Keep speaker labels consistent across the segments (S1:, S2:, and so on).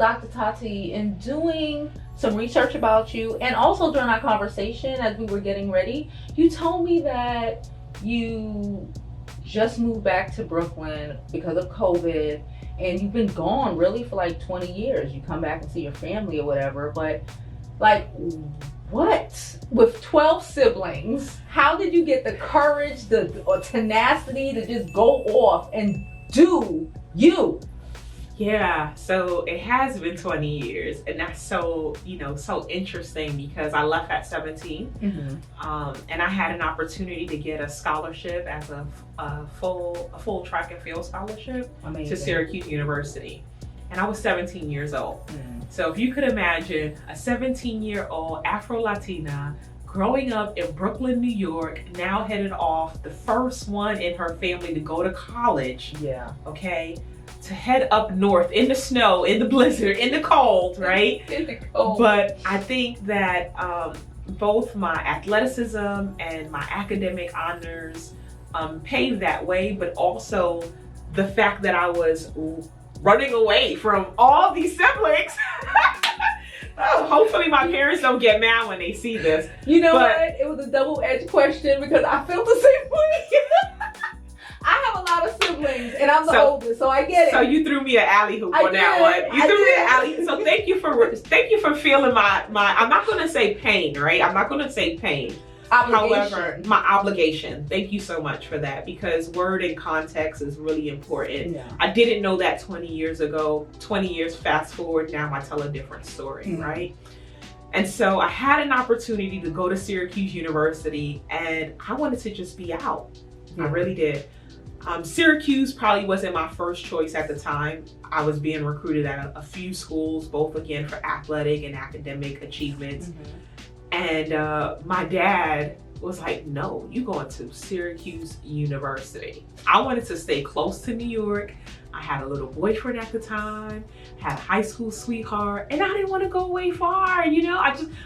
S1: Dr. Tati, in doing some research about you, and also during our conversation as we were getting ready, you told me that you just moved back to Brooklyn because of COVID, and you've been gone really for like 20 years. You come back and see your family or whatever, but like, what? With 12 siblings, how did you get the courage, the tenacity to just go off and do you?
S2: Yeah, so it has been 20 years, and that's so, so interesting because I left at 17, and I had an opportunity to get a scholarship as a full track and field scholarship. Amazing. To Syracuse University, and I was 17 years old. So if you could imagine a 17-year-old Afro-Latina growing up in Brooklyn, New York, now headed off, the first one in her family to go to college. Yeah. Okay. To head up north in the snow, in the blizzard, in the cold, right? In the cold. But I think that both my athleticism and my academic honors paved that way, but also the fact that I was running away from all these siblings. Oh, hopefully my parents don't get mad when they see this.
S1: You know what? It was a double-edged question because I felt the same way. I have a lot of siblings, and I'm the oldest, so I get it.
S2: So you threw me an alley hoop on that one. You threw me an alley hoop. So thank you for feeling my. I'm not gonna say pain, right? I'm not gonna say pain. However, my obligation. Thank you so much for that, because word and context is really important. Yeah. I didn't know that 20 years ago. 20 years fast forward, now I tell a different story, right? And so I had an opportunity to go to Syracuse University, and I wanted to just be out. I really did. Syracuse probably wasn't my first choice at the time. I was being recruited at a few schools, both again for athletic and academic achievements. And my dad was like, no, you going to Syracuse University. I wanted to stay close to New York. I had a little boyfriend at the time, had a high school sweetheart, and I didn't want to go away far, I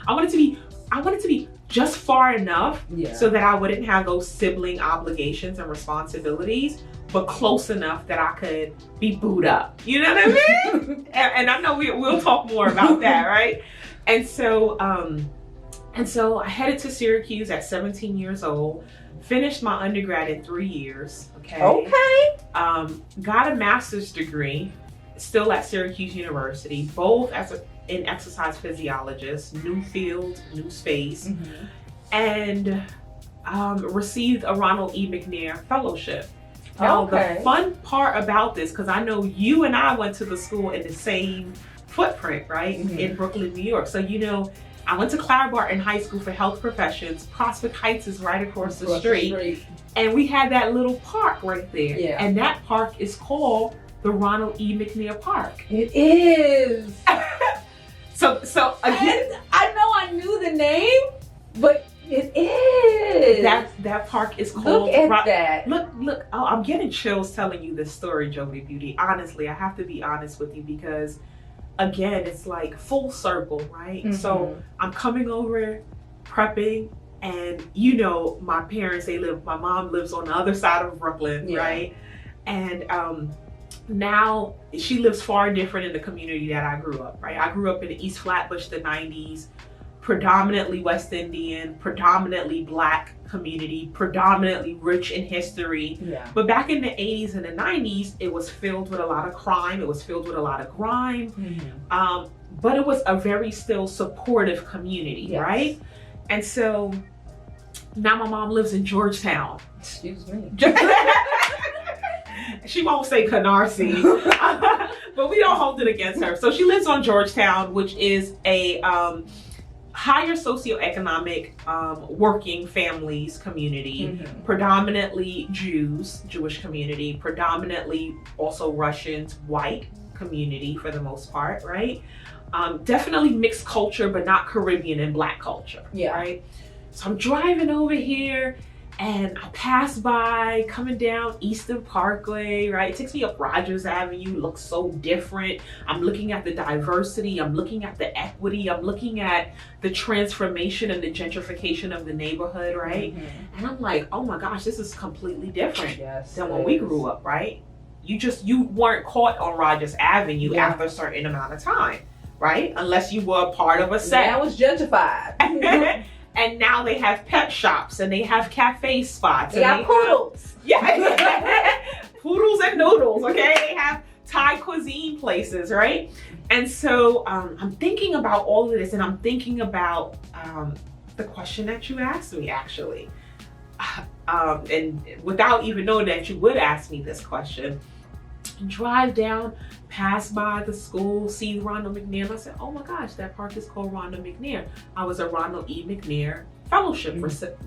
S2: wanted to be just far enough so that I wouldn't have those sibling obligations and responsibilities, but close enough that I could be booed up. You know what I mean? and I know we'll talk more about that, right? And so I headed to Syracuse at 17 years old, finished my undergrad in 3 years, okay? Got a master's degree, still at Syracuse University, both as an exercise physiologist, new field, new space, and received a Ronald E. McNair Fellowship. Now, the fun part about this, because I know you and I went to the school in the same footprint, right? In Brooklyn, New York. So, I went to Clara Barton High School for Health Professions. Prospect Heights is right across the street. And we had that little park right there. Yeah. And that park is called the Ronald E. McNair Park.
S1: It is.
S2: So again,
S1: I know I knew the name, but it is.
S2: That park is called.
S1: Look at that.
S2: Look. Oh, I'm getting chills telling you this story, Jovi Beauty. Honestly, I have to be honest with you because, again, it's like full circle, right? So I'm coming over, prepping, and my parents, my mom lives on the other side of Brooklyn, right? And now she lives far different in the community that I grew up, right? I grew up in East Flatbush, the 90s, predominantly West Indian, predominantly Black community, predominantly rich in history. Yeah. But back in the 80s and the 90s, it was filled with a lot of crime. It was filled with a lot of grime. But it was a very still supportive community, right? And so now my mom lives in Georgetown.
S1: Excuse me.
S2: She won't say Canarsie, but we don't hold it against her. So she lives on Georgetown, which is a higher socioeconomic working families community, predominantly Jewish community, predominantly also Russians, white community for the most part, right? Definitely mixed culture, but not Caribbean and Black culture, right? So I'm driving over here and I pass by coming down Eastern Parkway, right? It takes me up Rogers Avenue, looks so different. I'm looking at the diversity, I'm looking at the equity, I'm looking at the transformation and the gentrification of the neighborhood, right? And I'm like, oh my gosh, this is completely different than when we grew up, right? you weren't caught on Rogers Avenue after a certain amount of time, right? Unless you were a part of a set.
S1: Now it's gentrified.
S2: And now they have pet shops and they have cafe spots.
S1: They have poodles.
S2: Poodles and noodles, okay? They have Thai cuisine places, right? And so I'm thinking about all of this, and I'm thinking about the question that you asked me, actually. And without even knowing that you would ask me this question, drive down, pass by the school, see Ronald McNair. I said, oh my gosh, that park is called Ronald McNair. I was a Ronald E. McNair Fellowship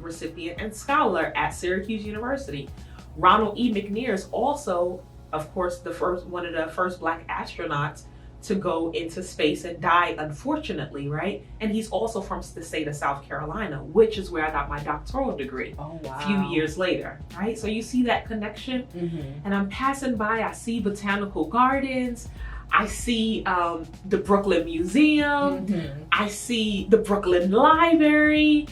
S2: recipient and scholar at Syracuse University. Ronald E. McNair is also, of course, one of the first Black astronauts to go into space and die, unfortunately, right? And he's also from the state of South Carolina, which is where I got my doctoral degree a few years later, right? So you see that connection? And I'm passing by, I see botanical gardens, I see the Brooklyn Museum, I see the Brooklyn Library,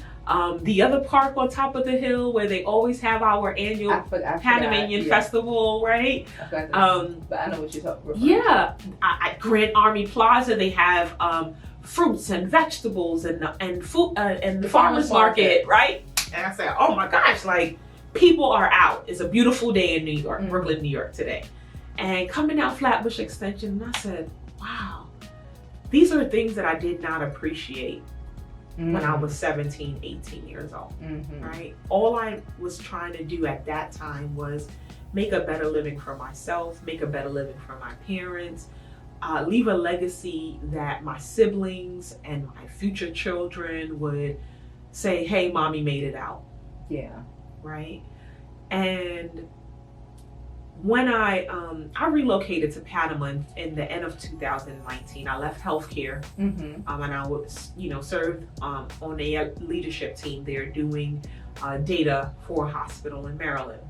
S2: the other park on top of the hill where they always have our annual Panamanian festival, right?
S1: But I know what you're talking about.
S2: Yeah, at Grand Army Plaza they have fruits and vegetables and food and the farmers market, right? And I said, oh my gosh, like people are out. It's a beautiful day in New York, Brooklyn, New York today. And coming out Flatbush Extension, and I said, wow, these are things that I did not appreciate when I was 17, 18 years old, right? All I was trying to do at that time was make a better living for myself, make a better living for my parents, leave a legacy that my siblings and my future children would say, hey, mommy made it out.
S1: Yeah.
S2: Right? And when I relocated to Panama in the end of 2019, I left healthcare, and I was, served on a leadership team there doing data for a hospital in Maryland.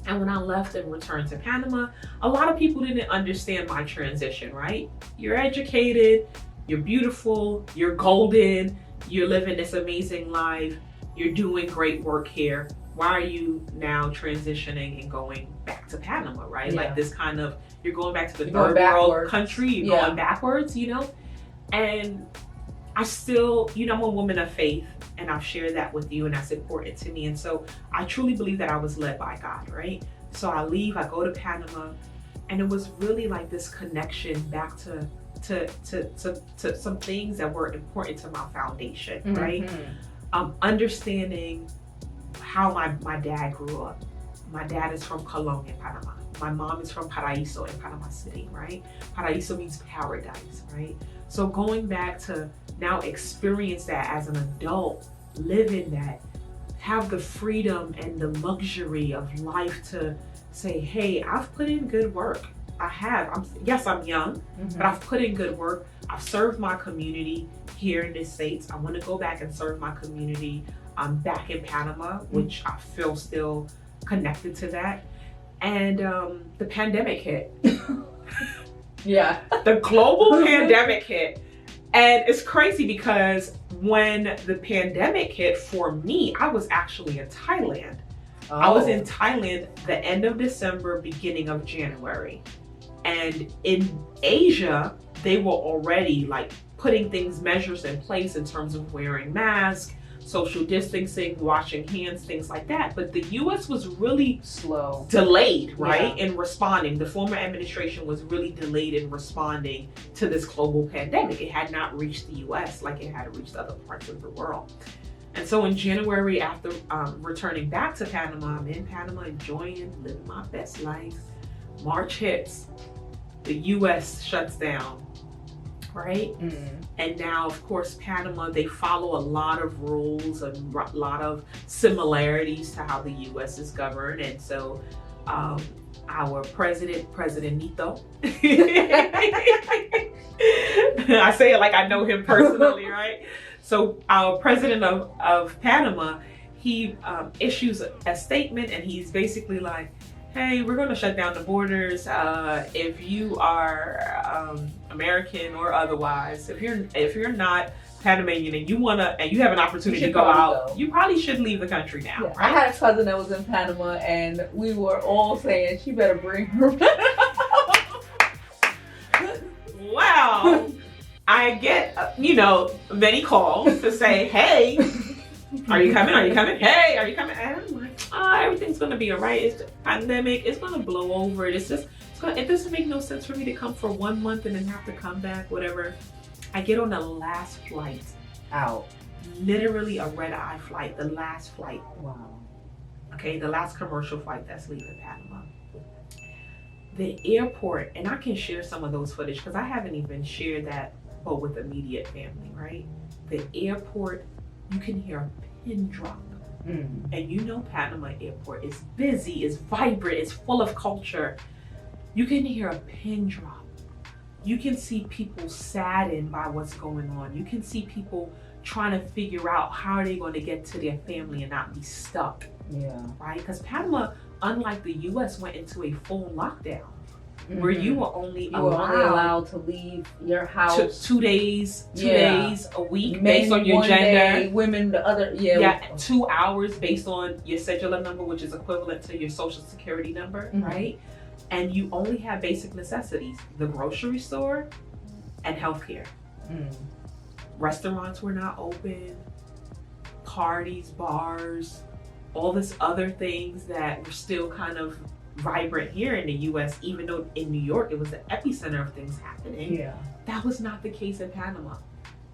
S2: And when I left and returned to Panama, a lot of people didn't understand my transition, right? You're educated, you're beautiful, you're golden, you're living this amazing life, you're doing great work here. Why are you now transitioning and going back to Panama, right? Yeah. Like this kind of, you're going back to the third world country, you're going backwards, And I still, I'm a woman of faith, and I've shared that with you, and that's important to me. And so I truly believe that I was led by God, right? So I leave, I go to Panama, and it was really like this connection back to some things that were important to my foundation, right? Understanding how my dad grew up. My dad is from Colón in Panama. My mom is from Paraíso in Panama City, right? Paraíso means paradise, right? So going back to now experience that as an adult, live in that, have the freedom and the luxury of life to say, hey, I've put in good work. I have. Yes, I'm young, but I've put in good work. I've served my community here in the States. I want to go back and serve my community back in Panama, which I feel still connected to that. And the pandemic hit. The global pandemic hit. And it's crazy because when the pandemic hit, for me, I was actually in Thailand. I was in Thailand the end of December, beginning of January. And in Asia, they were already like putting measures in place in terms of wearing masks, social distancing, washing hands, things like that. But the US was really
S1: slow,
S2: delayed, right? In responding. The former administration was really delayed in responding to this global pandemic. It had not reached the US like it had reached other parts of the world. And so in January, after returning back to Panama, I'm in Panama, enjoying, living my best life. March hits, the US shuts down, right? And now, of course, Panama, they follow a lot of rules and a lot of similarities to how the US is governed. And so our President Nito, I say it like I know him personally, right? So our president of Panama, he issues a statement, and he's basically like, hey, we're going to shut down the borders. If you are American or otherwise, if you're not Panamanian and you have an opportunity to go out, you probably should leave the country now.
S1: Yeah. Right? I had a cousin that was in Panama, and we were all saying she better bring her.
S2: Wow. I get many calls to say, hey, are you coming? Are you coming? Hey, are you coming? And I'm like, everything's gonna be all right. It's the pandemic. It's gonna blow over. It doesn't make no sense for me to come for 1 month and then have to come back, whatever. I get on the last flight
S1: out.
S2: Literally a red-eye flight, the last flight.
S1: Wow.
S2: Okay, the last commercial flight that's leaving Panama. The airport, and I can share some of those footage because I haven't even shared that with immediate family, right? The airport, you can hear a pin drop. And Panama airport is busy, it's vibrant, it's full of culture. You can hear a pin drop. You can see people saddened by what's going on. You can see people trying to figure out how are they going to get to their family and not be stuck.
S1: Yeah.
S2: Right? Because Panama, unlike the US, went into a full lockdown where you were only
S1: allowed to leave your house
S2: 2 days, 2 days a week.
S1: Men
S2: based on your
S1: one
S2: gender.
S1: Day, women the other. Yeah.
S2: 2 hours based on your cellular number, which is equivalent to your social security number, right? And you only have basic necessities: the grocery store and healthcare. Restaurants were not open, parties, bars, all this other things that were still kind of vibrant here in the US, even though in New York it was the epicenter of things happening.
S1: Yeah.
S2: That was not the case in Panama.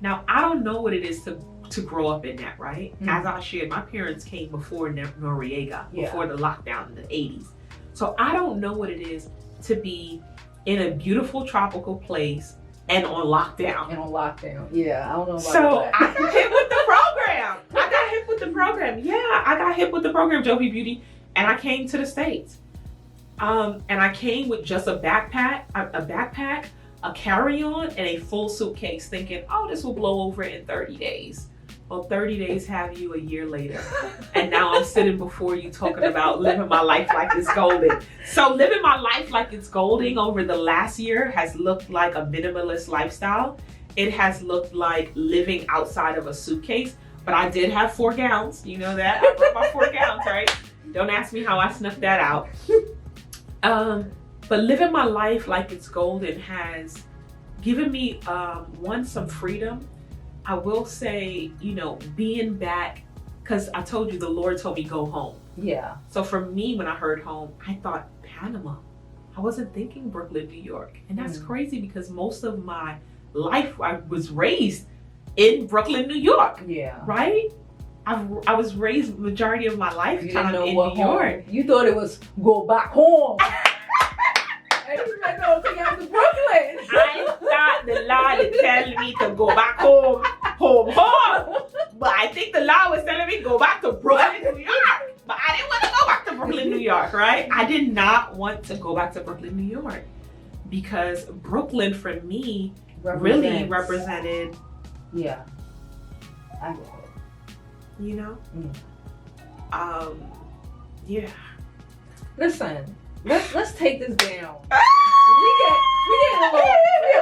S2: Now, I don't know what it is to grow up in that, right? As I shared, my parents came before Noriega, before the lockdown in the 80s. So I don't know what it is to be in a beautiful tropical place and on lockdown.
S1: Yeah, I don't know about
S2: that. I got hit with the program. Yeah, I got hit with the program, Jovi Beauty, and I came to the States. And I came with just a backpack, a carry-on, and a full suitcase, thinking, oh, this will blow over in 30 days. Well, 30 days have you a year later. And now I'm sitting before you talking about living my life like it's golden. So living my life like it's golden over the last year has looked like a minimalist lifestyle. It has looked like living outside of a suitcase. But I did have 4 gowns. You know that? I brought my 4 gowns, right? Don't ask me how I snuck that out. But living my life like it's golden has given me, some freedom. I will say, being back, because I told you the Lord told me go home.
S1: Yeah.
S2: So for me, when I heard home, I thought Panama. I wasn't thinking Brooklyn, New York. And that's crazy because most of my life, I was raised in Brooklyn, New York.
S1: Yeah.
S2: Right? I was raised majority of my lifetime in New York.
S1: You thought it was go back home. And you were going to get to Brooklyn.
S2: I thought the law would tell me to go back home. But I think the law was telling me go back to Brooklyn, New York. But I didn't want to go back to Brooklyn, New York, right? I did not want to go back to Brooklyn, New York. Because Brooklyn, for me, really represented...
S1: Yeah. I get it.
S2: Yeah.
S1: Listen, let's take this down. We get a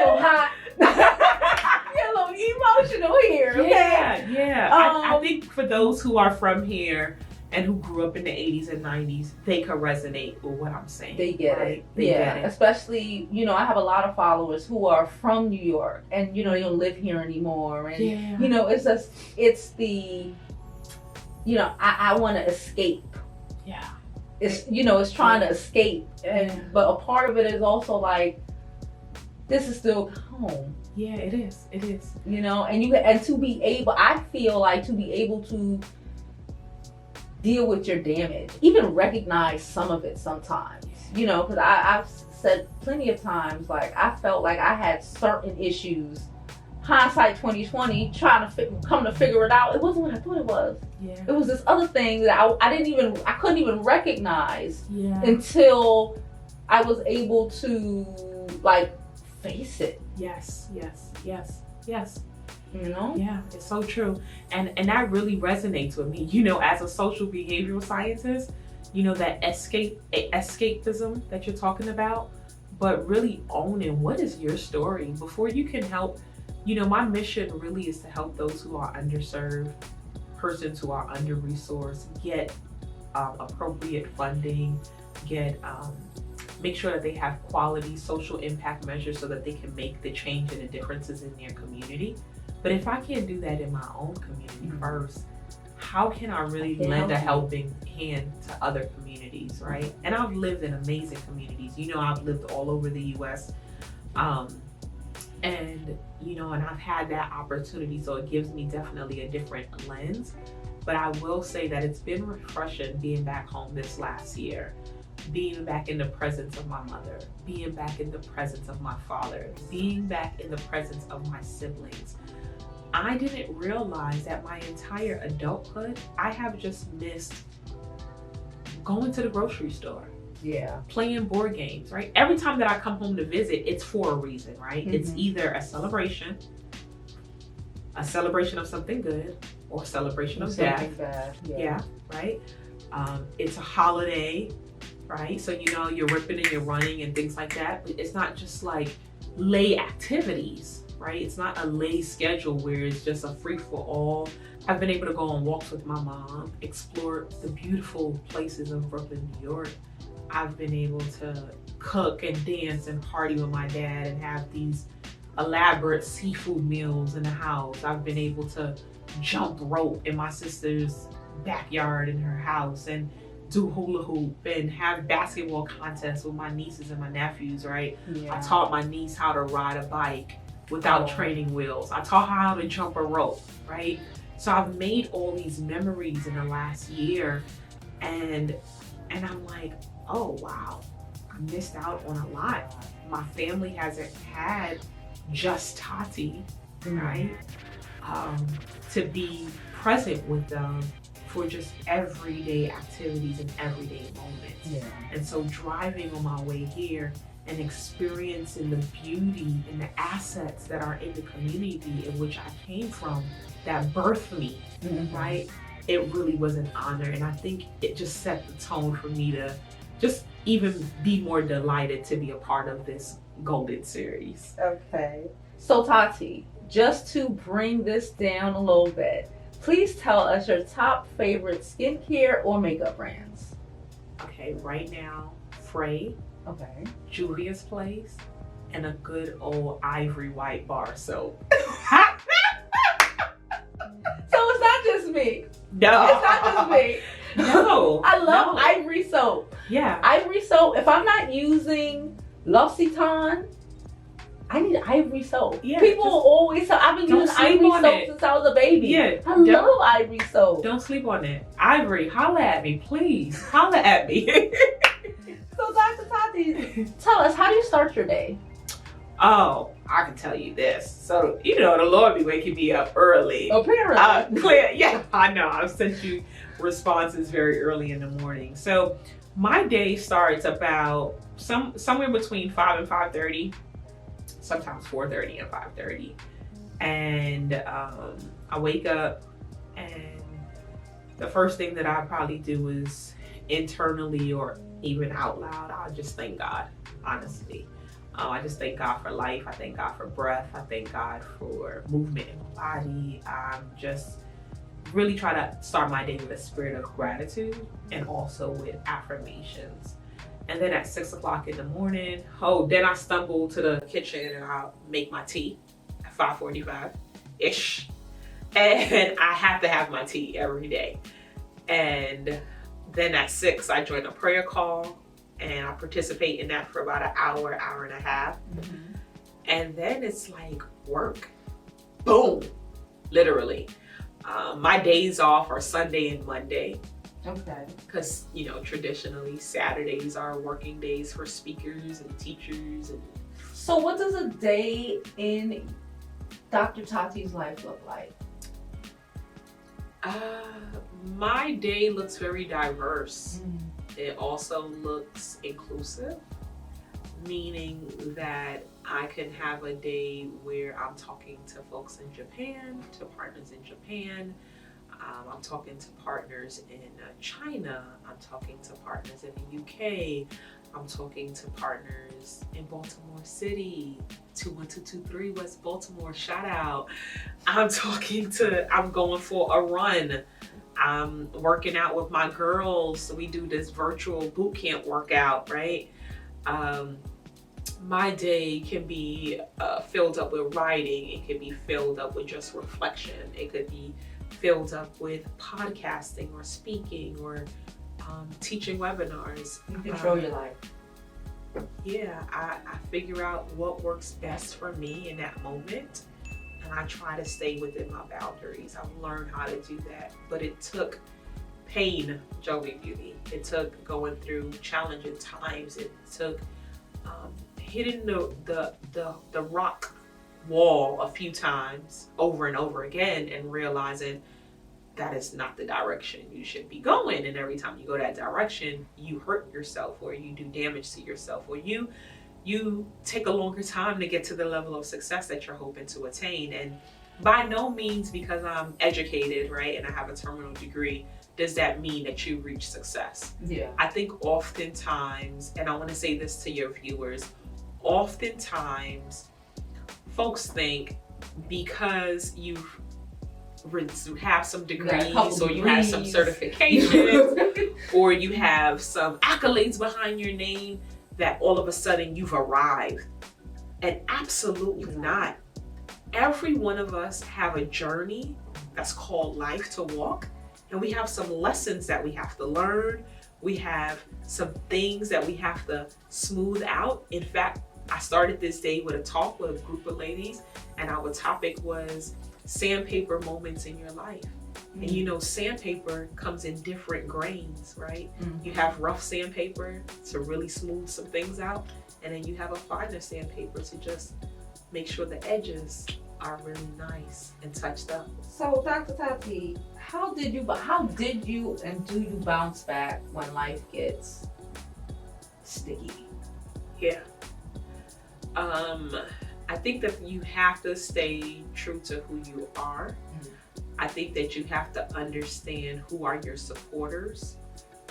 S1: little hot. We get a little emotional here. Okay?
S2: Yeah. I think for those who are from here and who grew up in the 80s and 90s, they can resonate with what I'm saying.
S1: They get it. They get it. Especially, I have a lot of followers who are from New York and, they don't live here anymore. And, it's the, I want to escape.
S2: Yeah.
S1: It's trying to escape. But a part of it is also like, this is still home.
S2: Yeah, it is.
S1: And to be able, I feel like to be able to deal with your damage, even recognize some of it sometimes, because I've said plenty of times, like I felt like I had certain issues, hindsight 2020, trying to come to figure it out. It wasn't what I thought it was.
S2: Yeah. It
S1: was this other thing that I couldn't even recognize until I was able to face it.
S2: Yes.
S1: Yeah,
S2: it's so true. And that really resonates with me. As a social behavioral scientist, that escapism that you're talking about, but really owning what is your story before you can help. My mission really is to help those who are underserved, persons who are under-resourced, get appropriate funding, make sure that they have quality social impact measures so that they can make the change and the differences in their community. But if I can't do that in my own community first, how can I really lend a helping hand to other communities, right? And I've lived in amazing communities. I've lived all over the US. And I've had that opportunity, so it gives me definitely a different lens. But I will say that it's been refreshing being back home this last year, being back in the presence of my mother, being back in the presence of my father, being back in the presence of my siblings. I didn't realize that my entire adulthood, I have just missed going to the grocery store.
S1: Yeah.
S2: Playing board games, right? Every time that I come home to visit, it's for a reason, right? It's either a celebration of something good, or a celebration of death.
S1: Bad.
S2: Yeah, right? It's a holiday, right? So you're ripping and you're running and things like that. But it's not just like lay activities, right? It's not a lay schedule where it's just a free for all. I've been able to go on walks with my mom, explore the beautiful places of Brooklyn, New York. I've been able to cook and dance and party with my dad and have these elaborate seafood meals in the house. I've been able to jump rope in my sister's backyard in her house and do hula hoop and have basketball contests with my nieces and my nephews, right?
S1: Yeah.
S2: I taught my niece how to ride a bike without training wheels. I taught her how to jump a rope, right? So I've made all these memories in the last year, and I'm like, oh wow, I missed out on a lot. My family hasn't had just Tati, right? To be present with them for just everyday activities and everyday moments.
S1: Yeah.
S2: And so driving on my way here and experiencing the beauty and the assets that are in the community in which I came from, that birthed me, right? It really was an honor. And I think it just set the tone for me to just even be more delighted to be a part of this Golden series.
S1: Okay. So Tati, just to bring this down a little bit, please tell us your top favorite skincare or makeup brands.
S2: Okay, right now, Frey,
S1: Okay.
S2: Juvia's Place, and a good old ivory white bar soap.
S1: So it's not just me.
S2: No.
S1: It's not just me.
S2: No.
S1: I love ivory soap.
S2: Yeah.
S1: Ivory soap. If I'm not using L'Occitane, I need ivory soap.
S2: Yeah,
S1: People always tell, I've been using ivory soap since I was a baby.
S2: Yeah.
S1: I love ivory soap.
S2: Don't sleep on it. Ivory, holla at me, please. Holla at me.
S1: So Dr. Tati, tell us, how do you start your day?
S2: Oh, I can tell you this. So, the Lord be waking me up early.
S1: Apparently.
S2: Clear. Yeah, I know. I've sent you responses very early in the morning. So my day starts about somewhere between 5 and 5:30, sometimes 4:30 and 5:30. And I wake up, and the first thing that I probably do is internally or even out loud, I'll just thank God, honestly. I just thank God for life. I thank God for breath. I thank God for movement in my body. Just really try to start my day with a spirit of gratitude and also with affirmations. And then at 6 o'clock in the morning, then I stumble to the kitchen and I'll make my tea at 5:45-ish. And I have to have my tea every day. And then at 6, I join a prayer call and I participate in that for about an hour and a half. And then it's like work. Boom, literally. My days off are Sunday and Monday.
S1: Okay.
S2: Because, traditionally Saturdays are working days for speakers and teachers.
S1: So what does a day in Dr. Tati's life look like?
S2: My day looks very diverse. It also looks inclusive, meaning that I can have a day where I'm talking to folks in Japan, to partners in Japan. I'm talking to partners in China. I'm talking to partners in the UK. I'm talking to partners in Baltimore City, 21223 West Baltimore, shout out. I'm going for a run. I'm working out with my girls. We do this virtual boot camp workout, right? My day can be filled up with writing. It could be filled up with just reflection. It could be filled up with podcasting or speaking or teaching webinars.
S1: You control your life.
S2: Yeah, I figure out what works best for me in that moment, and I try to stay within my boundaries. I've learned how to do that, but it took pain, Jovi Beauty. It took going through challenging times. It took hitting the rock wall a few times over and over again and realizing that is not the direction you should be going. And every time you go that direction, you hurt yourself or you do damage to yourself or you take a longer time to get to the level of success that you're hoping to attain. And by no means, because I'm educated, right, and I have a terminal degree, does that mean that you reach success.
S1: Yeah.
S2: I think oftentimes, and I want to say this to your viewers, oftentimes folks think because you have some degrees or you have some certifications or you have some accolades behind your name that all of a sudden you've arrived. And absolutely not. Every one of us have a journey that's called life to walk, and we have some lessons that we have to learn. We have some things that we have to smooth out. In fact, I started this day with a talk with a group of ladies, and our topic was sandpaper moments in your life. Mm-hmm. And you know, sandpaper comes in different grains, right? Mm-hmm. You have rough sandpaper to really smooth some things out, and then you have a finer sandpaper to just make sure the edges are really nice and touched up.
S1: So, Dr. Tati, how did you and do you bounce back when life gets sticky?
S2: Yeah. I think that you have to stay true to who you are. Mm-hmm. I think that you have to understand who are your supporters.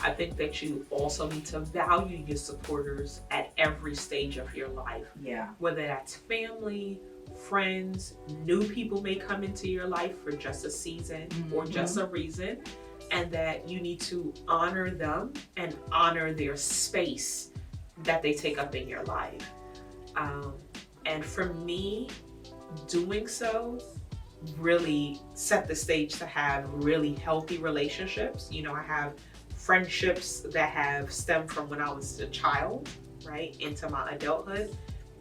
S2: I think that you also need to value your supporters at every stage of your life.
S1: Yeah.
S2: Whether that's family, friends, new people may come into your life for just a season or just a reason, and that you need to honor them and honor their space that they take up in your life. And for me, doing so really set the stage to have really healthy relationships. You know, I have friendships that have stemmed from when I was a child, right, into my adulthood.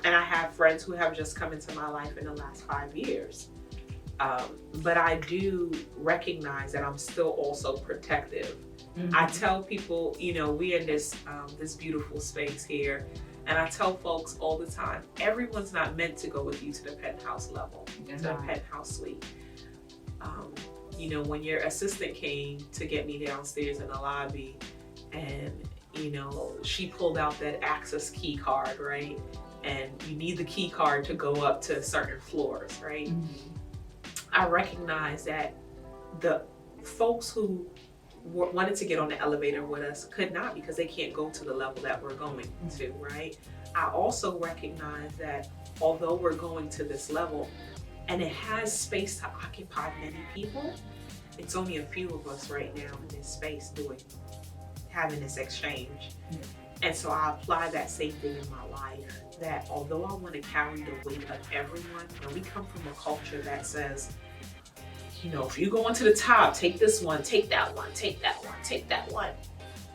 S2: And I have friends who have just come into my life in the last 5 years. But I do recognize that I'm still also protective. Mm-hmm. I tell people, you know, we're in this beautiful space here. And I tell folks all the time, everyone's not meant to go with you to the penthouse level, to the penthouse suite. You know, when your assistant came to get me downstairs in the lobby and, you know, she pulled out that access key card, right? And you need the key card to go up to certain floors, right? Mm-hmm. I recognize that the folks who wanted to get on the elevator with us could not because they can't go to the level that we're going to, right? I also recognize that although we're going to this level and it has space to occupy many people, it's only a few of us right now in this space having this exchange. Mm-hmm. And so I apply that same thing in my life, that although I want to carry the weight of everyone, and we come from a culture that says, you know, if you go onto the top, take this one, take that one, take that one, take that one.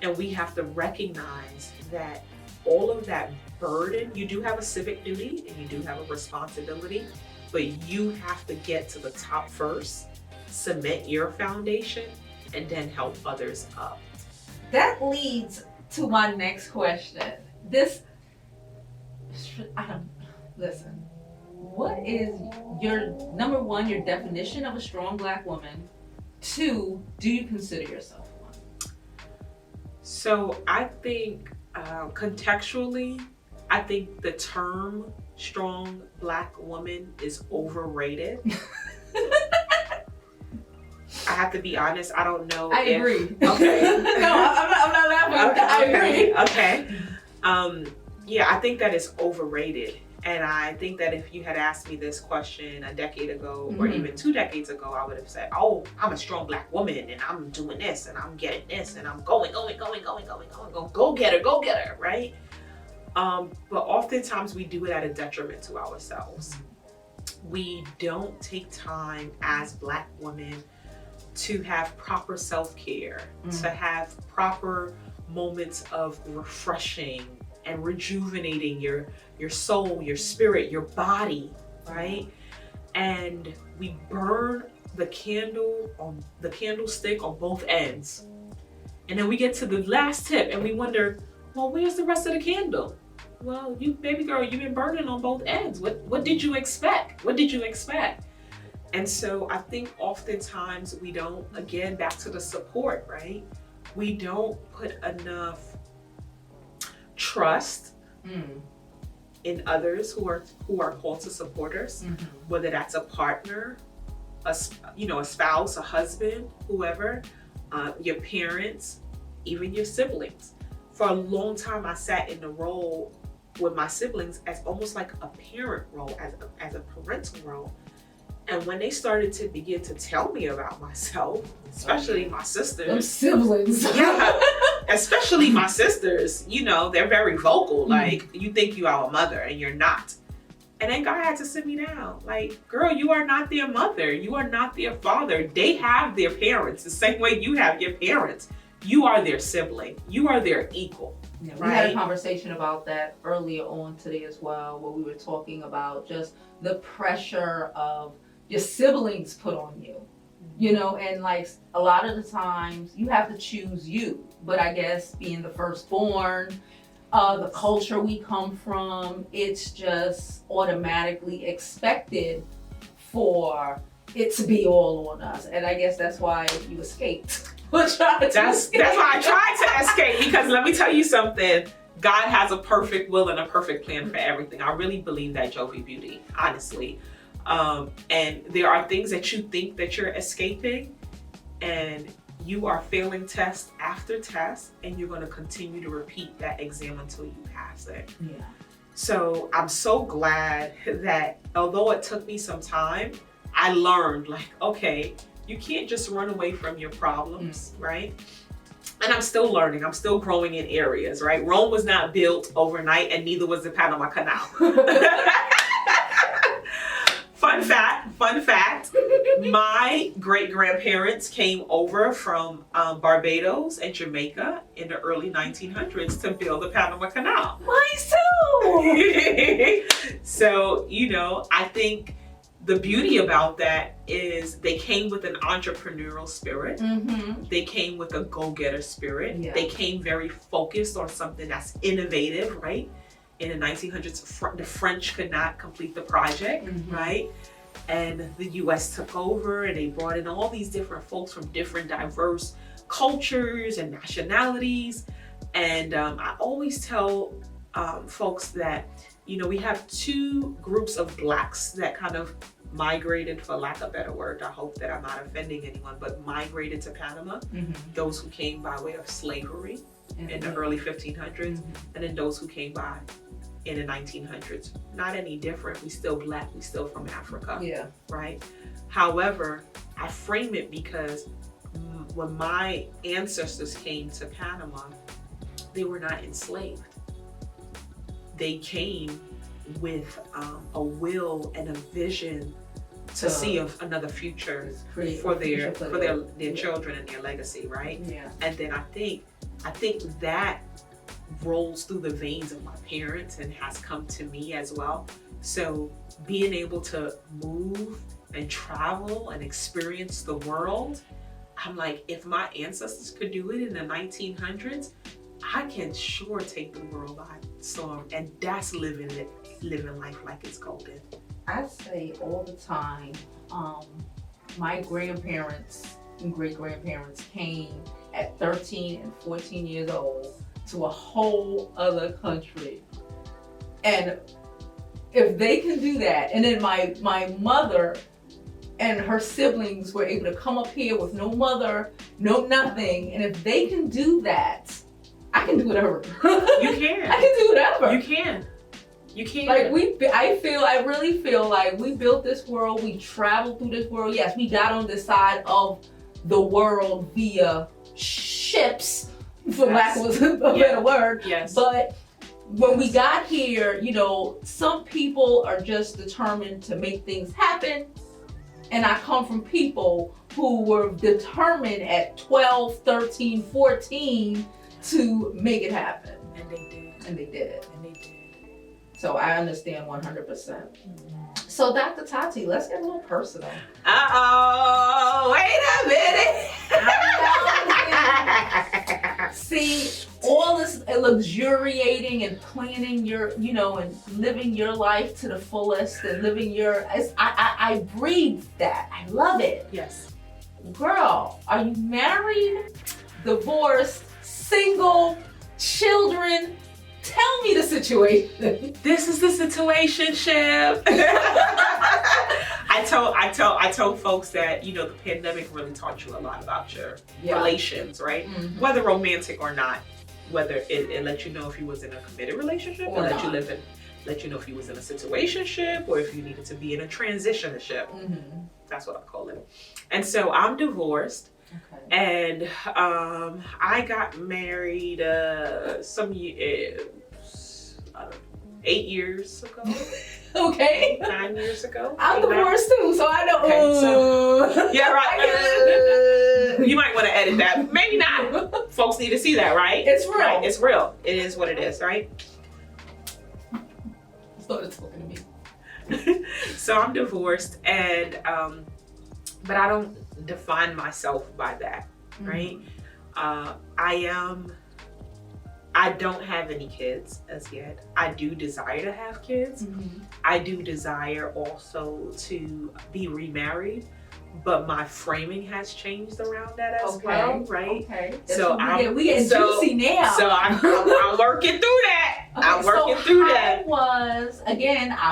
S2: And we have to recognize that all of that burden, you do have a civic duty and you do have a responsibility, but you have to get to the top first, cement your foundation, and then help others up.
S1: That leads to my next question. Listen. What is your, number one, your definition of a strong Black woman? 2, do you consider yourself one?
S2: So I think contextually, I think the term strong Black woman is overrated. I have to be honest. I don't know.
S1: I agree.
S2: Okay.
S1: No, I'm not laughing.
S2: Okay.
S1: I agree.
S2: Okay. Yeah, I think that is overrated. And I think that if you had asked me this question a decade ago or even 2 decades ago, I would have said, oh, I'm a strong Black woman and I'm doing this and I'm getting this and I'm going, go get her, right? But oftentimes we do it at a detriment to ourselves. We don't take time as Black women to have proper self-care, to have proper moments of refreshing and rejuvenating your soul, your spirit, your body, right? And we burn the candlestick on both ends. And then we get to the last tip and we wonder, well, where's the rest of the candle? Well, you baby girl, you've been burning on both ends. What did you expect? What did you expect? And so I think oftentimes we don't, again, back to the support, right? We don't put enough trust in others who are called to support us, whether that's a partner, a spouse, a husband, whoever, your parents, even your siblings. For a long time, I sat in the role with my siblings as almost like a parent role, as a parental role. And when they started to begin to tell me about myself, especially my sisters.
S1: Them siblings.
S2: Yeah, especially my sisters, they're very vocal. Like, you think you are a mother and you're not. And then God had to sit me down. Like, girl, you are not their mother. You are not their father. They have their parents the same way you have your parents. You are their sibling. You are their equal.
S1: Yeah, we had a conversation about that earlier on today as well, where we were talking about just the pressure of your siblings put on you, and like a lot of the times you have to choose you. But I guess being the firstborn, the culture we come from, it's just automatically expected for it to be all on us. And I guess that's why you escaped.
S2: That's why I tried to escape, because let me tell you something. God has a perfect will and a perfect plan for everything. I really believe that, Jovi Beauty, honestly. And there are things that you think that you're escaping, and you are failing test after test, and you're going to continue to repeat that exam until you pass it.
S1: Yeah.
S2: So I'm so glad that although it took me some time, I learned, like, okay, you can't just run away from your problems, right? And I'm still learning. I'm still growing in areas, right? Rome was not built overnight, and neither was the Panama Canal. Fun fact, my great-grandparents came over from Barbados and Jamaica in the early 1900s to build the Panama Canal.
S1: Mine too!
S2: So, I think the beauty about that is they came with an entrepreneurial spirit. They came with a go-getter spirit. Yeah. They came very focused on something that's innovative, right? In the 1900s, the French could not complete the project, right? And the US took over, and they brought in all these different folks from different diverse cultures and nationalities. And I always tell folks that, we have 2 groups of Blacks that kind of migrated, for lack of a better word. I hope that I'm not offending anyone, but migrated to Panama. Those who came by way of slavery in the early 1500s, and then those who came by in the 1900s. Not any different. We still Black. We still from Africa. Yeah. Right? However, I frame it because when my ancestors came to Panama, they were not enslaved. They came with a will and a vision to see another future for their children and their legacy, right? Yeah. And then I think that rolls through the veins of my parents and has come to me as well. So being able to move and travel and experience the world, I'm like, if my ancestors could do it in the 1900s, I can sure take the world by storm. And that's living life like it's golden.
S1: I say all the time, my grandparents and great-grandparents came at 13 and 14 years old to a whole other country. And if they can do that, and then my mother and her siblings were able to come up here with no mother, no nothing. And if they can do that, I can do whatever.
S2: You can.
S1: I can do whatever.
S2: You can. You can.
S1: Like I really feel like we built this world. We traveled through this world. Yes, we got on this side of the world via ships, for lack of a better word.
S2: Yes.
S1: But when we got here, you know, some people are just determined to make things happen. And I come from people who were determined at 12, 13, 14 to make it happen.
S2: And they did.
S1: And they did.
S2: And they did.
S1: So I understand 100%. So Dr. Tati, let's get a little personal.
S2: Uh-oh, wait a minute.
S1: See, all this luxuriating and planning your, you know, and living your life to the fullest and living your, I breathe that. I love it.
S2: Yes.
S1: Girl, are you married, divorced, single, children? Tell me the situation.
S2: This is the situationship. I told folks that, you know, the pandemic really taught you a lot about your relations, right? Mm-hmm. Whether romantic or not, whether it let you know if you was in a committed relationship or let you know if you was in a situationship or if you needed to be in a transitionship. Mm-hmm. That's what I call it. And so I'm divorced. Okay. And I got married 8 years ago.
S1: Okay.
S2: 9 years ago.
S1: I'm divorced too, so I know.
S2: Okay, so, yeah, right. You might want to edit that. Maybe not. Folks need to see that, right?
S1: It's real.
S2: Right? It's real. It is what it is, right?
S1: Started talking to me.
S2: So I'm divorced, and but I don't define myself by that, right? Mm-hmm. I don't have any kids as yet. I do desire to have kids. Mm-hmm. I do desire also to be remarried, but my framing has changed around that as well, right? Okay.
S1: So we get juicy now.
S2: So I'm working through that. Okay, I'm working through that.
S1: I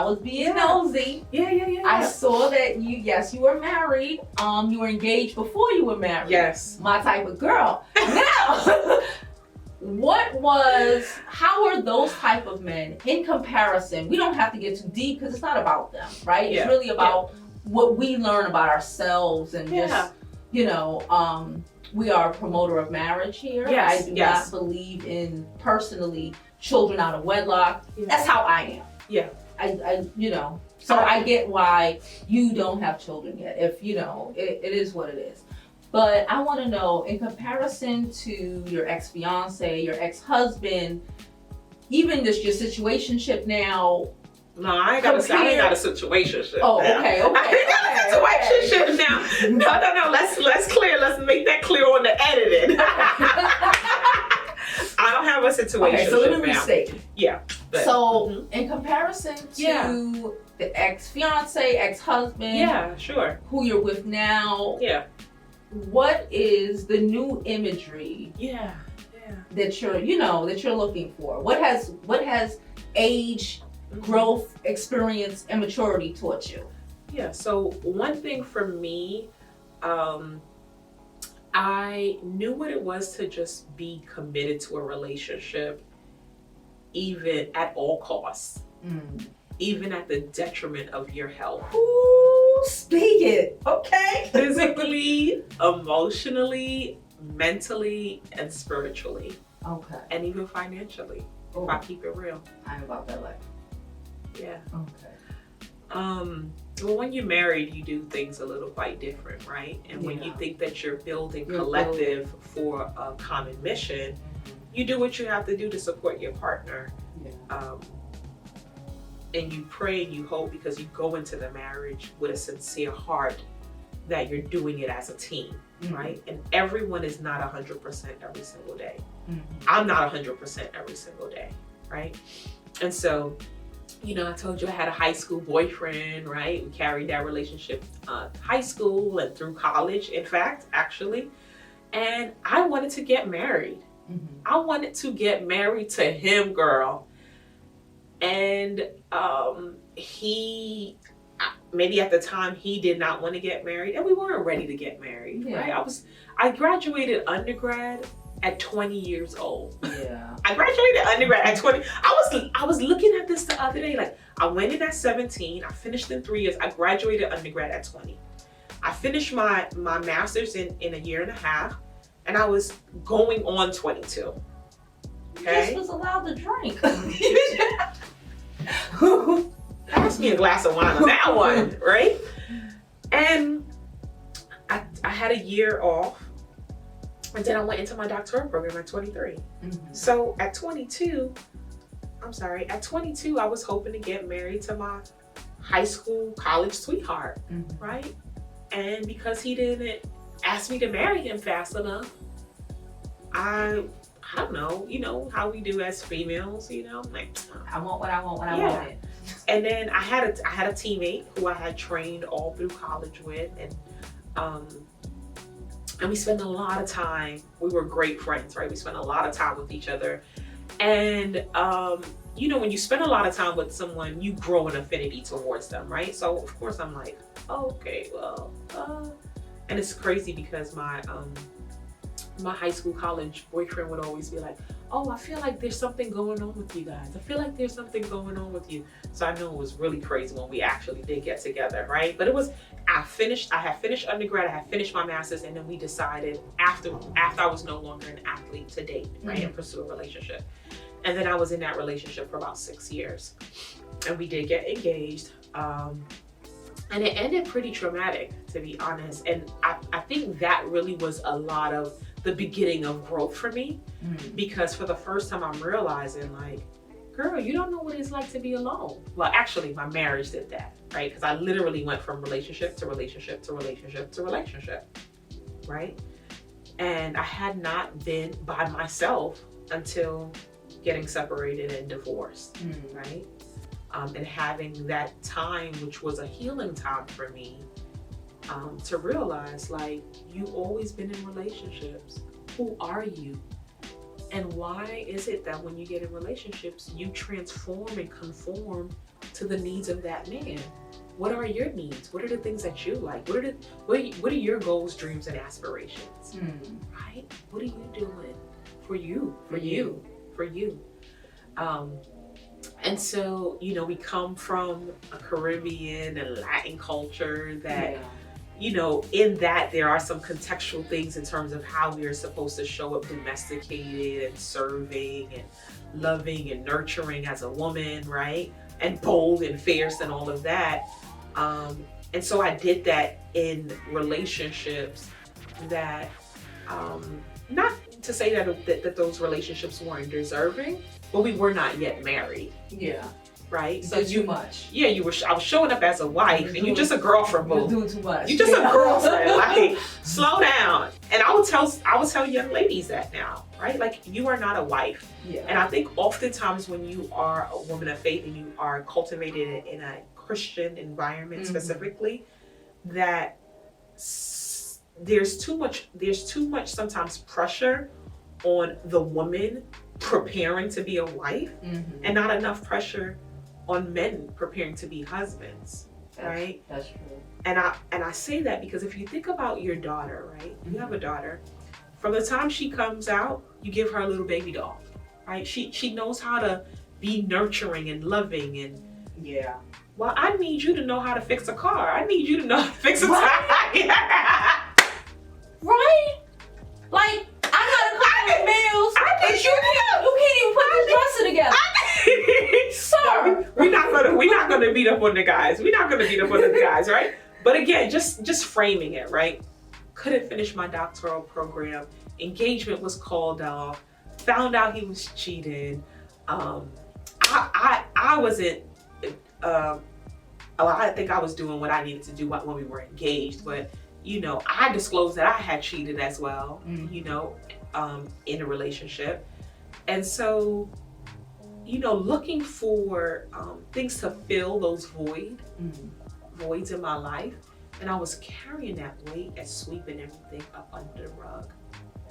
S1: was being nosy.
S2: Yeah.
S1: I saw that you were married. You were engaged before you were married.
S2: Yes.
S1: My type of girl. Now, how are those type of men in comparison? We don't have to get too deep because it's not about them, right? Yeah. It's really about what we learn about ourselves and just, you know, we are a promoter of marriage here.
S2: Yes.
S1: I do not believe in, personally, children out of wedlock. Yeah. That's how I am.
S2: Yeah.
S1: I you know, so I get why you don't have children yet. If, you know, it is what it is. But I want to know, in comparison to your ex-fiance, your ex-husband, even just your situationship now.
S2: No, I ain't got a situationship.
S1: Oh,
S2: now.
S1: Okay.
S2: I ain't got a situationship now. No. Let's clear. Let's make that clear on the editing. I don't have a situationship.
S1: Okay, so let me restate.
S2: Yeah.
S1: But, so, in comparison to the ex-fiance, ex-husband.
S2: Yeah, sure.
S1: Who you're with now.
S2: Yeah.
S1: What is the new imagery that you're looking for? What has age, growth, experience, and maturity taught you?
S2: Yeah, so one thing for me, I knew what it was to just be committed to a relationship, even at all costs, even at the detriment of your health.
S1: Ooh, speak it, okay?
S2: Physically, emotionally, mentally, and spiritually.
S1: Okay.
S2: And even financially, if I keep it real.
S1: I'm about that life.
S2: Yeah.
S1: Okay.
S2: Well, when you're married, you do things a little quite different, right? And when you think that you're building collective for a common mission, you do what you have to do to support your partner. Yeah. And you pray and you hope, because you go into the marriage with a sincere heart that you're doing it as a team, right? And everyone is not 100% every single day. I'm not 100% every single day, right? And so, you know, I told you I had a high school boyfriend, right? We carried that relationship high school and through college, in fact, actually. And I wanted to get married. I wanted to get married to him, girl. And maybe at the time he did not want to get married, and we weren't ready to get married, right? I graduated undergrad at 20 years old.
S1: Yeah.
S2: I graduated undergrad at 20. I was looking at this the other day. Like, I went in at 17. I finished in 3 years. I graduated undergrad at 20. I finished my master's in a year and a half, and I was going on 22. Okay?
S1: You just was allowed to drink.
S2: Ask me a glass of wine on that one, right? And I had a year off, and then I went into my doctoral program at 23. So at 22, I was hoping to get married to my high school, college sweetheart, right? And because he didn't ask me to marry him fast enough, I don't know, you know how we do as females, you know, like,
S1: I want what I want when I want it.
S2: And then I had a teammate who I had trained all through college with, and we spent a lot of time. We were great friends, right? We spent a lot of time with each other, and you know, when you spend a lot of time with someone, you grow an affinity towards them, right? So of course I'm like, oh, okay, well, and it's crazy because my high school, college boyfriend would always be like, oh, I feel like there's something going on with you guys. I feel like there's something going on with you. So I know it was really crazy when we actually did get together, right? But it was, I had finished undergrad, I had finished my master's, and then we decided after I was no longer an athlete to date, right, and pursue a relationship. And then I was in that relationship for about 6 years. And we did get engaged. And it ended pretty traumatic, to be honest. And I think that really was a lot of the beginning of growth for me, because for the first time I'm realizing, like, girl, you don't know what it's like to be alone. Well, actually, my marriage did that, right? Because I literally went from relationship to relationship to relationship to relationship, right? And I had not been by myself until getting separated and divorced, right? And having that time, which was a healing time for me, to realize, like, you've always been in relationships. Who are you? And why is it that when you get in relationships, you transform and conform to the needs of that man? What are your needs? What are the things that you like? What are your goals, dreams, and aspirations? Right? What are you doing for you? And so, you know, we come from a Caribbean and Latin culture that, you know, in that there are some contextual things in terms of how we are supposed to show up domesticated and serving and loving and nurturing as a woman, right? And bold and fierce and all of that. And so I did that in relationships that, not to say that those relationships weren't deserving, but we were not yet married. Yeah. Right?
S1: So too much.
S2: Yeah, I was showing up as a wife, and you're just a girlfriend, boo.
S1: You're doing too much.
S2: You're just a girlfriend. Like, slow down. And I would tell young ladies that now, right? Like, you are not a wife. Yeah. And I think oftentimes when you are a woman of faith and you are cultivated in a Christian environment specifically, that there's too much sometimes pressure on the woman preparing to be a wife, and not enough pressure on men preparing to be husbands, right? That's true. And I say that because if you think about your daughter, right? You have a daughter. From the time she comes out, you give her a little baby doll, right? She knows how to be nurturing and loving and well, I need you to know how to fix a car. I need you to know how to fix a tire. Right? Like, I gotta cook meals. You can't even put this dresser together. Sir. We're not gonna beat up on the guys. We're not gonna beat up on the guys, right? But again, just framing it, right? Couldn't finish my doctoral program. Engagement was called off. Found out he was cheating. I wasn't. I think I was doing what I needed to do when we were engaged, but you know, I disclosed that I had cheated as well. You know, in a relationship, and so, you know, looking for things to fill those voids in my life, and I was carrying that weight and sweeping everything up under the rug,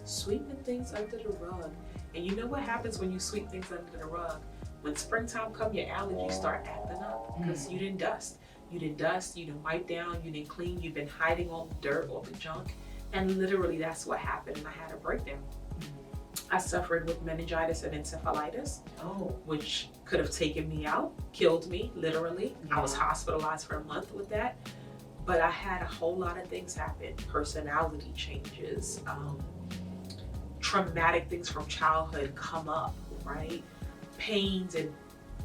S2: sweeping things under the rug. And you know what happens when you sweep things under the rug? When springtime comes, your allergies start acting up because you didn't dust. you didn't dust, you didn't wipe down, you didn't clean, you've been hiding all the dirt, all the junk. And literally that's what happened, and I had a breakdown. I suffered with meningitis and encephalitis, which could have taken me out, killed me, literally. I was hospitalized for a month with that. But I had a whole lot of things happen. Personality changes, traumatic things from childhood come up, right? Pains and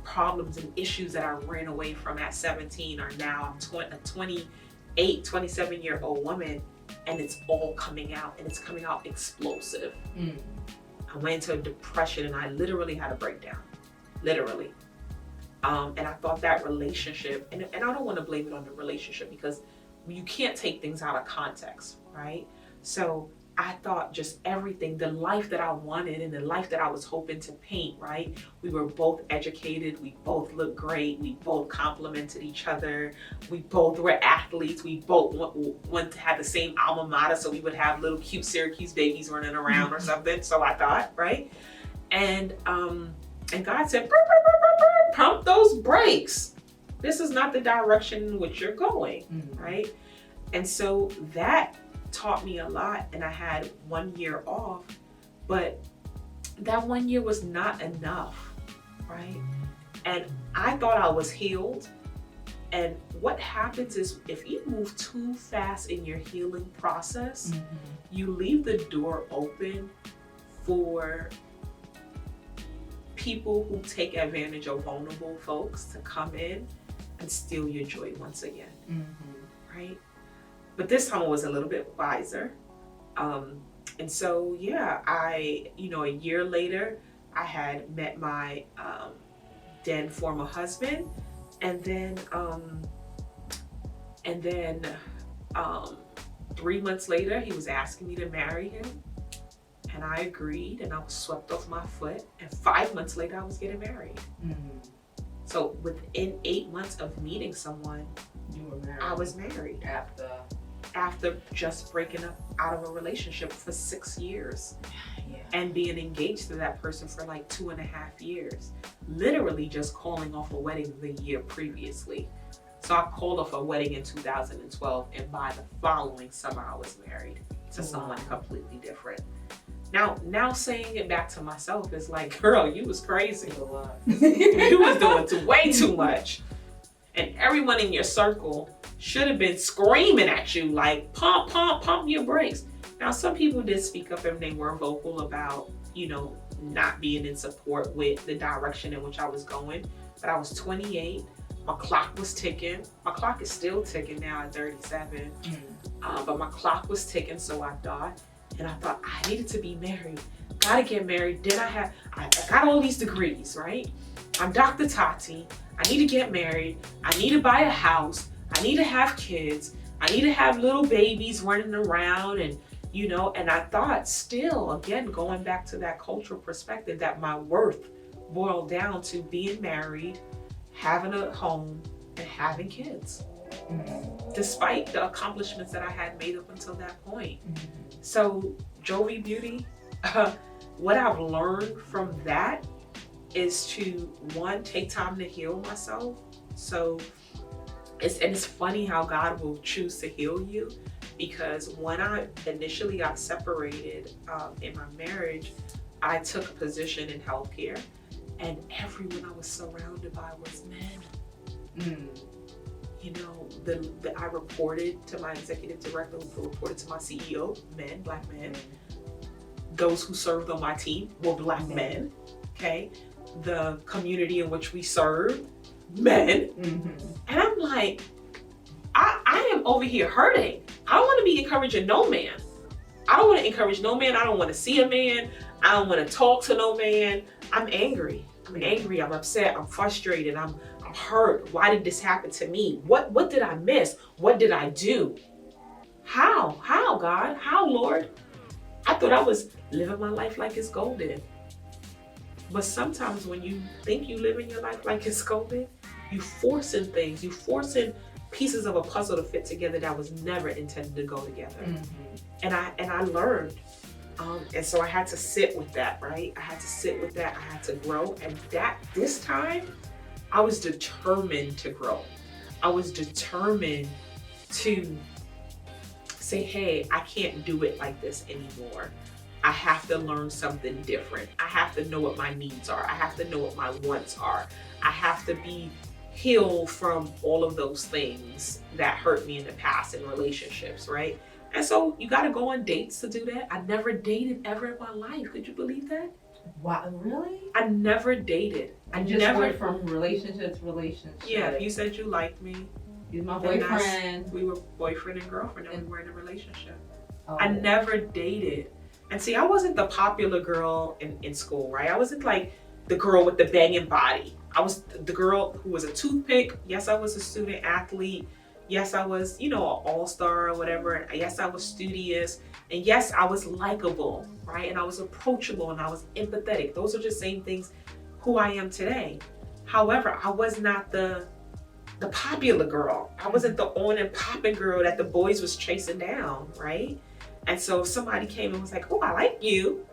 S2: problems and issues that I ran away from at 17 are now I'm a 28, 27-year-old woman, and it's all coming out, and it's coming out explosive. I went into a depression, and I literally had a breakdown, literally. And I thought that relationship, and I don't want to blame it on the relationship because you can't take things out of context, right? So I thought just everything, the life that I wanted and the life that I was hoping to paint, right? We were both educated, we both looked great, we both complimented each other, we both were athletes, we both went to have the same alma mater, so we would have little cute Syracuse babies running around or something, so I thought, right? And God said, pump those brakes. This is not the direction in which you're going, right? And so that taught me a lot, and I had 1 year off, but that 1 year was not enough, right? And I thought I was healed. And what happens is if you move too fast in your healing process, you leave the door open for people who take advantage of vulnerable folks to come in and steal your joy once again, right? But this time I was a little bit wiser. And so, yeah, a year later, I had met my then former husband. And then 3 months later, he was asking me to marry him. And I agreed, and I was swept off my foot. And 5 months later, I was getting married. So within 8 months of meeting someone,
S1: you were married.
S2: I was married. After just breaking up out of a relationship for 6 years. And being engaged to that person for like 2.5 years. Literally just calling off a wedding the year previously. So I called off a wedding in 2012, and by the following summer I was married to someone completely different. Now saying it back to myself is like, girl, you was crazy. You was doing way too much. And everyone in your circle should have been screaming at you like, pump your brakes. Now, some people did speak up and they were vocal about, not being in support with the direction in which I was going. But I was 28. My clock was ticking. My clock is still ticking now at 37. But my clock was ticking, so I thought. And I thought, I needed to be married. Gotta get married. Then I got all these degrees, right? I'm Dr. Tati. I need to get married. I need to buy a house. I need to have kids. I need to have little babies running around and I thought still, again, going back to that cultural perspective, that my worth boiled down to being married, having a home, and having kids, despite the accomplishments that I had made up until that point. So Jovi Beauty, what I've learned from that is to, one, take time to heal myself. So it's funny how God will choose to heal you. Because when I initially got separated in my marriage, I took a position in healthcare, and everyone I was surrounded by was men. I reported to my executive director, who reported to my CEO, men, black men. Those who served on my team were black men. Okay, the community in which we served, men. And I'm like, I am over here hurting. I don't want to be encouraging no man. I don't want to encourage no man. I don't want to see a man. I don't want to talk to no man. I'm angry. I'm upset. I'm frustrated. I'm hurt. Why did this happen to me? What did I miss? What did I do? How God? How, Lord? I thought I was living my life like it's golden. But sometimes when you think you living your life like it's golden, you forcing things. You forcing pieces of a puzzle to fit together that was never intended to go together. And I learned. And so I had to sit with that, right? I had to sit with that. I had to grow. And this time, I was determined to grow. I was determined to say, hey, I can't do it like this anymore. I have to learn something different. I have to know what my needs are. I have to know what my wants are. I have to be healed from all of those things that hurt me in the past in relationships, right? And so you got to go on dates to do that. I never dated ever in my life. Could you believe that?
S1: Wow, really?
S2: I never dated.
S1: I just never went from relationship to relationship.
S2: Yeah, if you said you liked me,
S1: you're my boyfriend.
S2: We were boyfriend and girlfriend, and we were in a relationship.
S1: Oh.
S2: I never dated. And see, I wasn't the popular girl in school, right? I wasn't like the girl with the banging body. I was the girl who was a toothpick. Yes, I was a student athlete. Yes, I was, an all-star or whatever. And yes, I was studious. And yes, I was likable, right? And I was approachable and I was empathetic. Those are just same things who I am today. However, I was not the popular girl. I wasn't the on and popping girl that the boys was chasing down, right? And so if somebody came and was like, oh, I like you.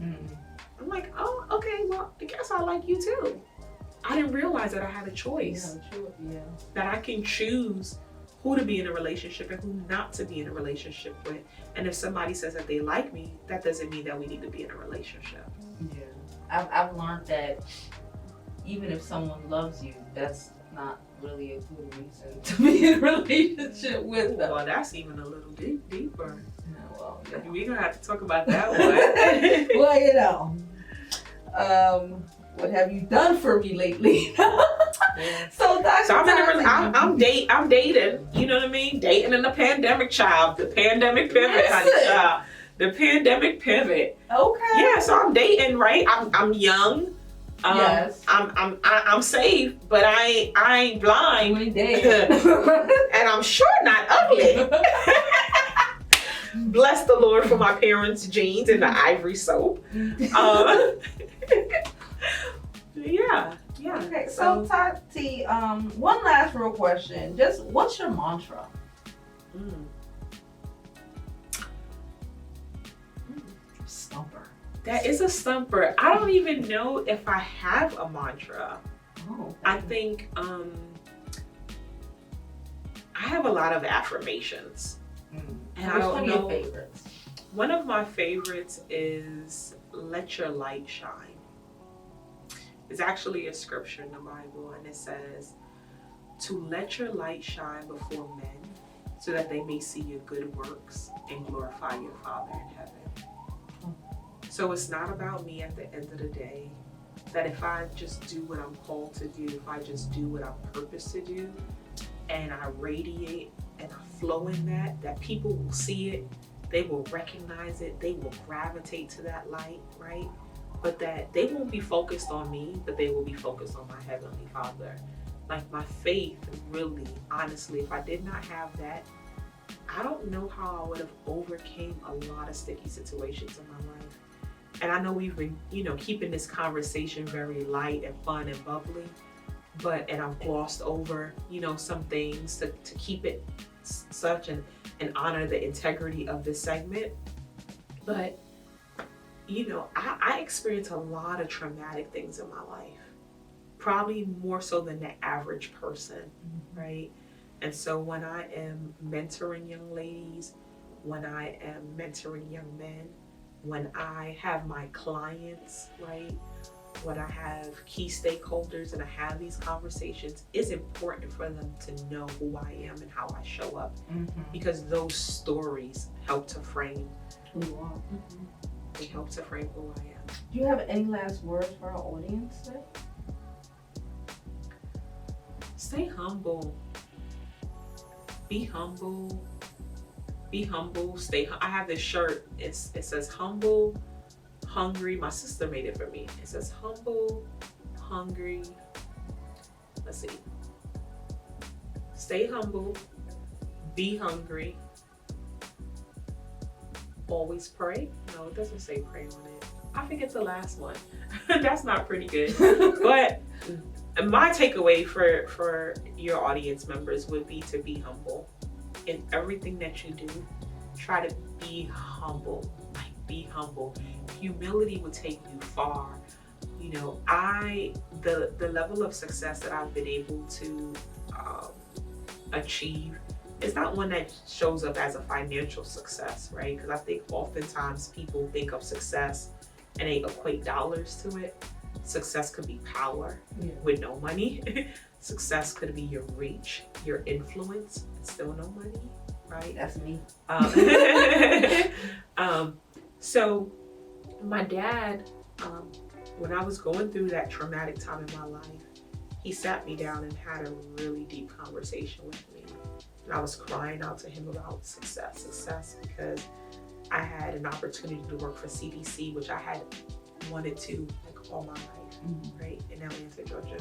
S2: Mm-hmm. I'm like, oh, okay, well, I guess I like you too. I didn't realize that I had a choice.
S1: Yeah.
S2: That I can choose who to be in a relationship and who not to be in a relationship with. And if somebody says that they like me, that doesn't mean that we need to be in a relationship.
S1: Yeah. I've learned that even if someone loves you, that's not really a good reason to be in a relationship with them.
S2: Well, that's even a little deeper.
S1: No, well, yeah.
S2: We're going to have to talk about that one.
S1: Well, what have you done for me lately?
S2: Yeah. So I'm dating. You know what I mean? Dating in the pandemic, child. The pandemic pivot, honey, child. The pandemic pivot.
S1: Okay.
S2: Yeah. So I'm dating, right? I'm young.
S1: Yes.
S2: I'm safe, but I ain't blind.
S1: You ain't dead.
S2: And I'm sure not ugly. Bless the Lord for my parents' jeans and the ivory soap. Yeah.
S1: Okay, so Tati, one last real question. Just what's your mantra? Stumper.
S2: That is a stumper. I don't even know if I have a mantra.
S1: Oh.
S2: I think I have a lot of affirmations. And I don't know.
S1: Your favorites?
S2: One of my favorites is "Let your light shine." It's actually a scripture in the Bible, and it says, "To let your light shine before men, so that they may see your good works and glorify your Father in heaven." So it's not about me at the end of the day. That if I just do what I'm called to do, if I just do what I'm purposed to do, and I radiate and I flow in that people will see it, they will recognize it, they will gravitate to that light, right? But that they won't be focused on me, but they will be focused on my Heavenly Father. Like my faith, really, honestly, if I did not have that, I don't know how I would have overcame a lot of sticky situations in my life. And I know we've been, keeping this conversation very light and fun and bubbly, and I've glossed over, some things to keep it such and honor the integrity of this segment. But I experienced a lot of traumatic things in my life, probably more so than the average person, right? And so when I am mentoring young ladies, when I am mentoring young men, when I have my clients, right? When I have key stakeholders and I have these conversations, it's important for them to know who I am and how I show up, because those stories help to frame
S1: who you are.
S2: They help to frame who I am.
S1: Do you have any last words for our audience today?
S2: Stay humble. Be humble. Be humble. I have this shirt. It says humble, hungry. My sister made it for me. It says humble, hungry. Let's see. Stay humble. Be hungry. Always pray. No, it doesn't say pray on it. I think it's the last one. That's not pretty good. But my takeaway for your audience members would be to be humble. In everything that you do, try to be humble. Like, be humble. Humility will take you far. The level of success that I've been able to achieve is not one that shows up as a financial success, right? Because I think oftentimes people think of success and they equate dollars to it. Success could be power with no money. Success could be your reach, your influence, and still no money, right?
S1: That's me.
S2: So my dad, when I was going through that traumatic time in my life, he sat me down and had a really deep conversation with me. And I was crying out to him about success, because I had an opportunity to work for CDC, which I had wanted to like all my life, right, in Atlanta, Georgia.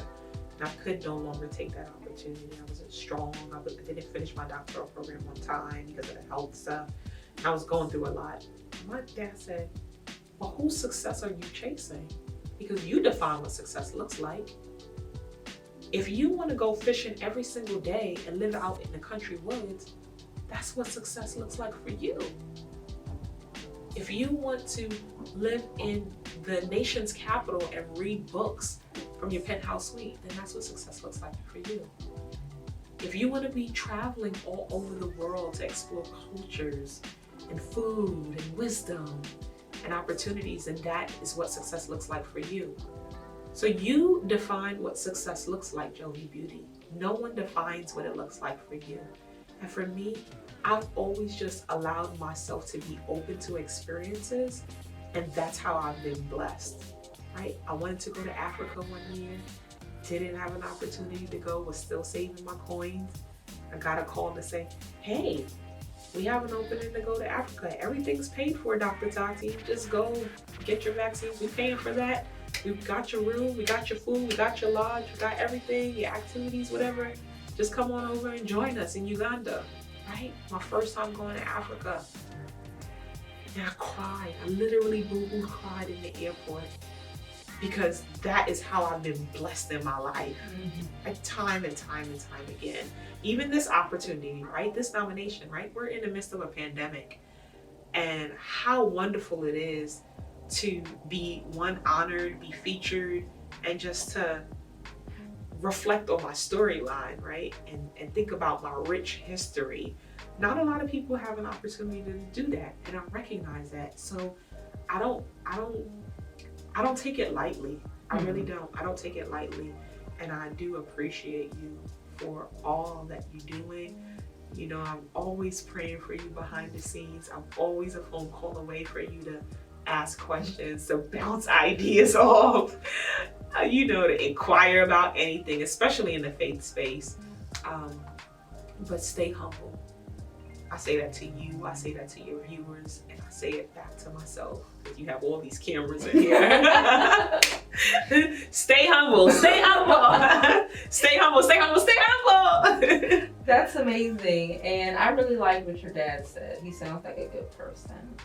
S2: And I could no longer take that opportunity. I wasn't strong. I didn't finish my doctoral program on time because of the health stuff. And I was going through a lot. My dad said, well, whose success are you chasing? Because you define what success looks like. If you want to go fishing every single day and live out in the country woods, that's what success looks like for you. If you want to live in the nation's capital and read books from your penthouse suite, then that's what success looks like for you. If you want to be traveling all over the world to explore cultures and food and wisdom and opportunities, and that is what success looks like for you. So you define what success looks like, Jovi Beauty. No one defines what it looks like for you. And for me, I've always just allowed myself to be open to experiences, and that's how I've been blessed, right? I wanted to go to Africa one year, didn't have an opportunity to go, was still saving my coins. I got a call to say, hey, we have an opening to go to Africa. Everything's paid for, Dr. Tati. Just go get your vaccines. We're paying for that. We got your room, we got your food, we got your lodge, we got everything, your activities, whatever. Just come on over and join us in Uganda, right? My first time going to Africa. And I cried. I literally boo-hoo cried in the airport, because that is how I've been blessed in my life. Like time and time and time again. Even this opportunity, right? This nomination, right? We're in the midst of a pandemic. And how wonderful it is to be honored, be featured, and just to reflect on my storyline, right? And think about my rich history. Not a lot of people have an opportunity to do that, and I recognize that. So I don't take it lightly. I really don't. I don't take it lightly, and I do appreciate you for all that you're doing. You know, I'm always praying for you behind the scenes. I'm always a phone call away for you to ask questions, to bounce ideas off, you know, to inquire about anything, especially in the faith space. But stay humble. I say that to you, I say that to your viewers, and I say it back to myself, because you have all these cameras in here. Stay humble, stay humble. Stay humble, stay humble, stay humble.
S1: That's amazing. And I really like what your dad said. He sounds like a good person.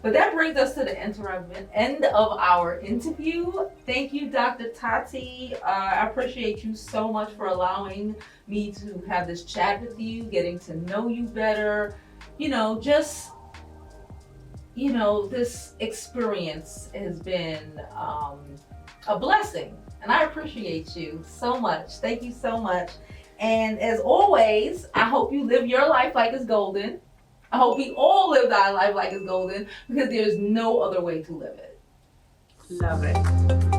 S1: But that brings us to the end of our interview. Thank you, Dr. Tati. I appreciate you so much for allowing me to have this chat with you, getting to know you better. You know, just, you know, this experience has been a blessing. And I appreciate you so much. Thank you so much. And as always, I hope you live your life like it's golden. I hope we all live our life like it's golden, because there's no other way to live it.
S2: Love it.